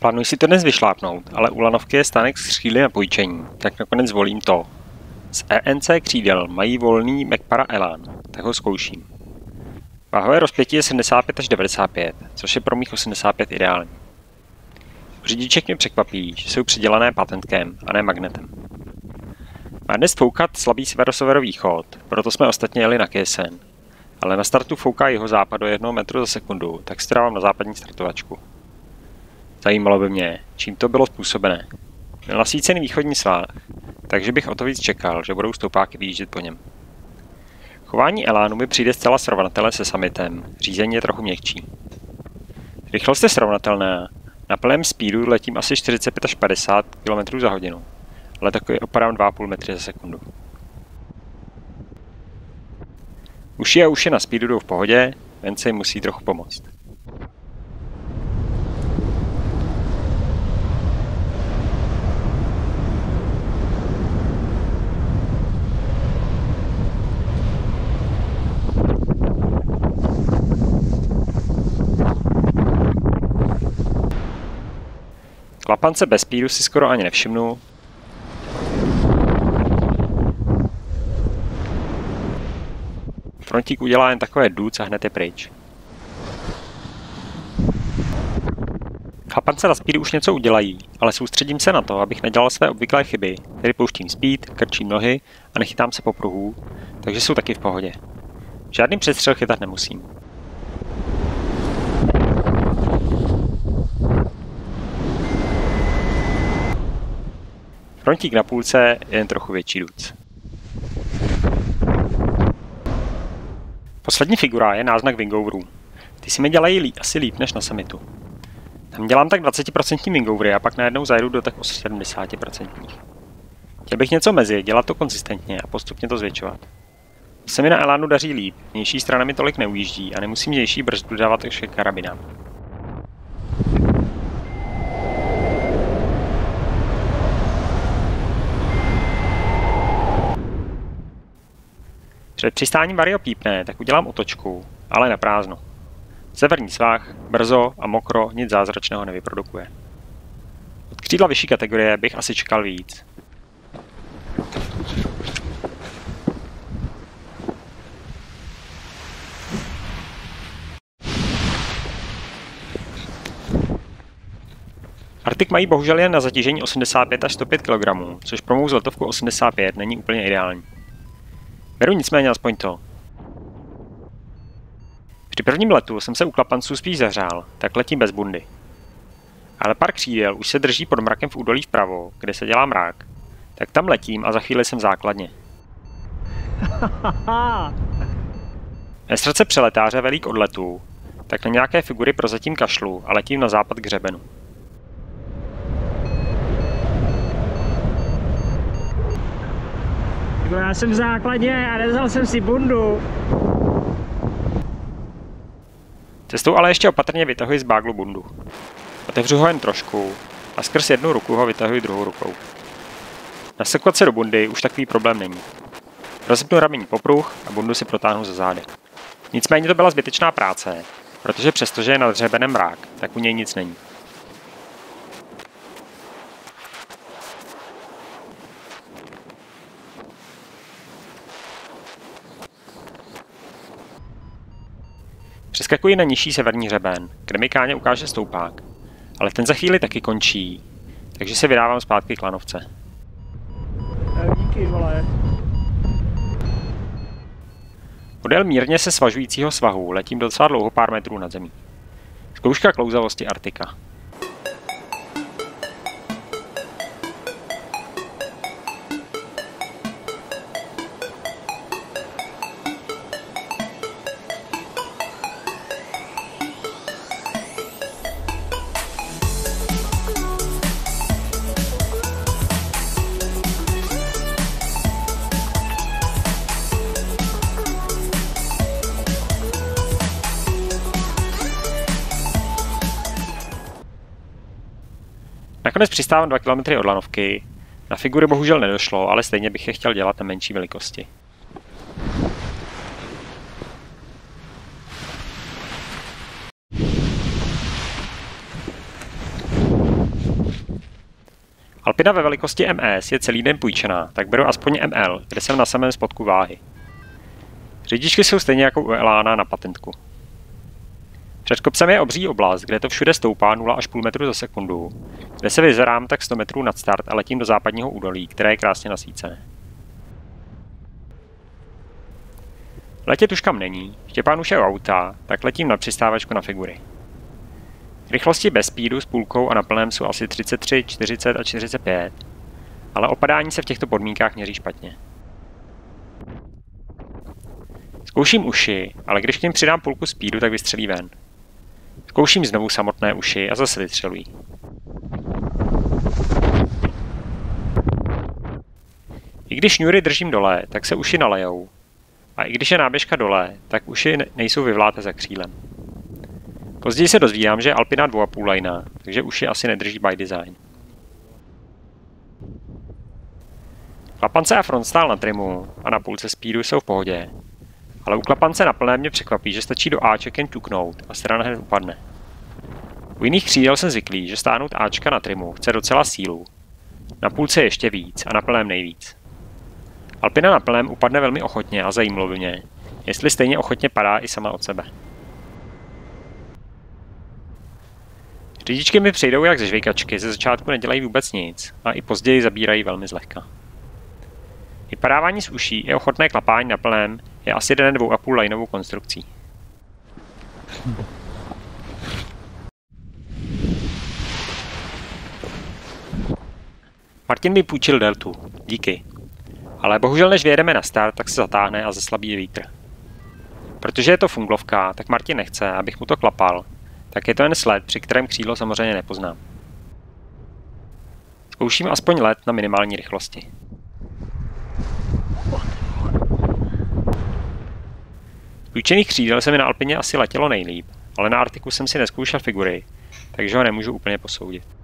Plánuji si to dnes vyšlápnout, ale u lanovky je stánek z křídly na půjčení, tak nakonec zvolím to. Z ENC křídel mají volný Mekpara Elan, tak ho zkouším. Váhové rozpětí je 75 až 95, což je pro mých 85 ideální. U řidiček mě překvapí, že jsou přidělané patentkem a ne magnetem. Má dnes foukat slabý severoseverovýchod, proto jsme ostatně jeli na KSN. Ale na startu fouká jeho západ do 1 metru za sekundu, tak si dávám na západní startovačku. Zajímalo by mě, čím to bylo způsobené. Měl nasvícený východní svah, takže bych o to víc čekal, že budou stoupáky vyjíždět po něm. Chování Elánu mi přijde zcela srovnatelné se Summitem, řízení je trochu měkčí. Rychlost je srovnatelná, na plném speedu letím asi 45 až 50 km za hodinu, ale takový opadám 2,5 metry za sekundu. Uši a uši na speedu jdou v pohodě, ven se jim musí trochu pomoct. Klapance bez speedu si skoro ani nevšimnu. Frontík udělá jen takové duc a hned je pryč. Chlapance na speedu už něco udělají, ale soustředím se na to, abych nedělal své obvyklé chyby, tedy pouštím speed, krčím nohy a nechytám se po pruhů, takže jsou taky v pohodě. Žádný přestřel chytat nemusím. Frontík na půlce je jen trochu větší duc. Poslední figura je náznak wingoverů. Ty si mi dělají asi líp než na Summitu. Tam dělám tak 20% wingovery a pak najednou zajdu do tak 70%. Chtěl bych něco mezi, dělat to konzistentně a postupně to zvětšovat. To se mi na Elánu daří líp, vnější strana mi tolik neujíždí a nemusím vnější brzdu dávat ještě karabinám. Před přistáním vario pípne, tak udělám otočku, ale na prázdno. Severní svah, brzo a mokro nic zázračného nevyprodukuje. Od křídla vyšší kategorie bych asi čekal víc. Arctic mají bohužel jen na zatížení 85 až 105 kg, což pro mou zletovku 85 není úplně ideální. Beru nicméně aspoň to. Při prvním letu jsem se u klapanců spíš zahřál, tak letím bez bundy. Ale pár křídel už se drží pod mrakem v údolí vpravo, kde se dělá mrak, tak tam letím a za chvíli jsem základně. Nestrce přeletáře velí k odletu, tak na nějaké figury prozatím kašlu a letím na západ k hřebenu. Já jsem v základně a nevzal jsem si bundu. Cestou ale ještě opatrně vytahuji z báglu bundu. Otevřu ho jen trošku a skrz jednu ruku ho vytahuji druhou rukou. Nasekovat se do bundy už takový problém není. Rozepnu ramení popruh a bundu si protáhnu za zády. Nicméně to byla zbytečná práce, protože přestože je nad hřebenem mrak, tak u něj nic není. Přeskakuji na nižší severní hřeben, kde mi Káňa ukáže stoupák, ale ten za chvíli taky končí, takže se vydávám zpátky k lanovce. Díky, vole. Podél mírně se svažujícího svahu letím docela dlouho pár metrů nad zemí. Zkouška klouzavosti Arctica. Nakonec přistávám 2 km od lanovky. Na figury bohužel nedošlo, ale stejně bych je chtěl dělat na menší velikosti. Alpina ve velikosti MS je celý den půjčená, tak beru aspoň ML, kde jsem na samém spodku váhy. Řidičky jsou stejně jako u Elána na patentku. Před kopcem je obří oblast, kde to všude stoupá 0 až půl metru za sekundu, kde se vyzerám tak 100 metrů nad start a letím do západního údolí, které je krásně nasvícené. Letět už kam není, Štěpán už je u auta, tak letím na přistávačku na figury. Rychlosti bez speedu s půlkou a na plném jsou asi 33, 40 a 45, ale opadání se v těchto podmínkách měří špatně. Zkouším uši, ale když k nim přidám půlku speedu, tak vystřelí ven. Zkouším znovu samotné uši a zase vystřelují. I když šňůry držím dole, tak se uši nalejou. A i když je náběžka dole, tak uši nejsou vyvláté za křídlem. Později se dozvídám, že je Alpina 2,5 lajna, takže uši asi nedrží by design. Klapance a frontstál na trimu a na půlce speedu jsou v pohodě, ale u klapance na plné mě překvapí, že stačí do Aček jen ťuknout a strana hned upadne. U jiných křídel jsem zvyklý, že stáhnout Ačka na trimu chce docela sílu. Na půlce ještě víc a na plném nejvíc. Alpina na plném upadne velmi ochotně a zajímalo by mě, jestli stejně ochotně padá i sama od sebe. Řidičky mi přejdou jak ze žvejkačky, ze začátku nedělají vůbec nic a i později zabírají velmi zlehka. Vypadávání z uší i ochotné klapání na plném je asi den 2,5 lajnovou konstrukcí. Martin mi půjčil deltu, díky. Ale bohužel než vyjedeme na start, tak se zatáhne a zeslabí vítr. Protože je to funglovka, tak Martin nechce, abych mu to klapal, tak je to jen sled, při kterém křídlo samozřejmě nepoznám. Zkouším aspoň let na minimální rychlosti. Z půjčených křídel se mi na Alpině asi letělo nejlíp, ale na Arcticu jsem si nezkoušel figury, takže ho nemůžu úplně posoudit.